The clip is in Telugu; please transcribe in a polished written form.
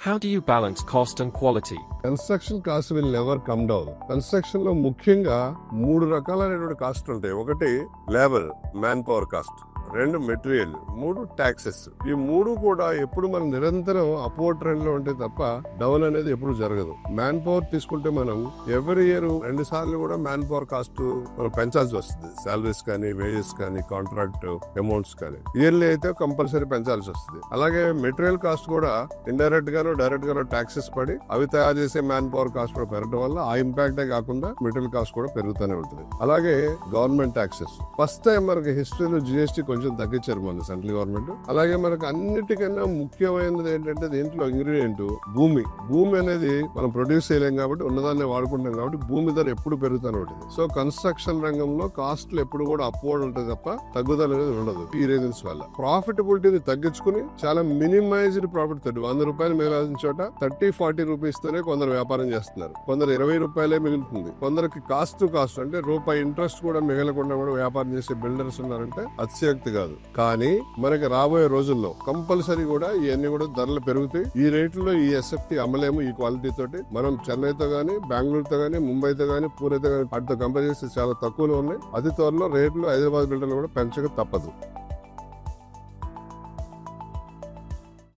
How do you balance cost and quality? Construction cost will never come down. Construction లో ముఖ్యంగా 3 రకాలైనటువంటి కాస్ట్ ఉంటాయి. ఒకటి labour, man power cost, 2 material, 3 taxes. ఈ 3 కూడా ఎప్పుడు మనం నిరంతరం అప్వర్డ్ ట్రెండ్ లో ఉంటే తప్ప డౌన్ అనేది ఎప్పుడు జరగదు. మ్యాన్ పవర్ తీసుకుంటే మనం ఎవ్రీ ఇయర్ 2 సార్లు కూడా మ్యాన్ పవర్ కాస్ట్ మనం పెంచాల్సి వస్తుంది. సాలరీస్ కానీ, వేజెస్ కానీ, కాంట్రాక్ట్ అమౌంట్స్ కానీ ఇయర్లీ అయితే కంపల్సరీ పెంచాల్సి వస్తుంది. అలాగే మెటీరియల్ కాస్ట్ కూడా ఇండైరెక్ట్ గాను డైరెక్ట్ గాను టాక్సెస్ పడి అవి తయారు చేసే మ్యాన్ పవర్ కాస్ట్ కూడా పెరగడం వల్ల ఆ ఇంపాక్టే కాకుండా మెటీరియల్ కాస్ట్ కూడా పెరుగుతూనే ఉంటుంది. అలాగే గవర్నమెంట్ టాక్సెస్ ఫస్ట్ టైం మనకి హిస్టరీలో జిఎస్టీ కొంచెం తగ్గించారు మన సెంట్రల్ గవర్నమెంట్. అలాగే మనకు అన్నిటికన్నా ముఖ్యమైనది ఏంటంటే దీంట్లో ఇంగ్రీడియంట్ భూమి అనేది మనం ప్రొడ్యూస్ చేయలేం కాబట్టి ఉన్నదాన్ని వాడుకుంటాం కాబట్టి భూమి ధర ఎప్పుడు పెరుగుతూనే ఉంటుంది. సో కన్స్ట్రక్షన్ రంగంలో కాస్ట్లు ఎప్పుడు కూడా అప్వర్డ్ ఉంటుంది తప్ప తగ్గుదల అనేది ఉండదు. ఈ రీజన్స్ వల్ల ప్రాఫిటబిలిటీని తగ్గించుకుని చాలా మినిమైజ్డ్ ప్రాఫిట్ 100 రూపాయలు మిగలాల్సిన చోట 30-40 రూపీస్ తోనే కొందరు వ్యాపారం చేస్తున్నారు. కొందరు 20 రూపాయలే మిగులుతుంది. కొందరికి కాస్ట్ అంటే రూపాయి ఇంట్రెస్ట్ కూడా మిగలకుండా కూడా వ్యాపారం చేసే బిల్డర్స్ ఉన్నారంటే అతిశయోక్తి కాదు. కానీ మనకి రాబోయే రోజుల్లో కంపల్సరీ కూడా ఇవన్నీ కూడా ధరలు పెరుగుతాయి. ఈ రేట్లలో ఈ ఎస్ఎఫ్టీ అమ్మలేము. ఈ క్వాలిటీ తోటి మనం చెన్నైతో గానీ, బెంగళూరుతో గానీ, ముంబైతో గానీ, పూణేతో గానీ వాటితో కంపేర్ చేస్తే చాలా తక్కువలో ఉన్నాయి. అతి త్వరలో రేట్లు హైదరాబాద్ బిల్డర్లు కూడా పెంచక తప్పదు.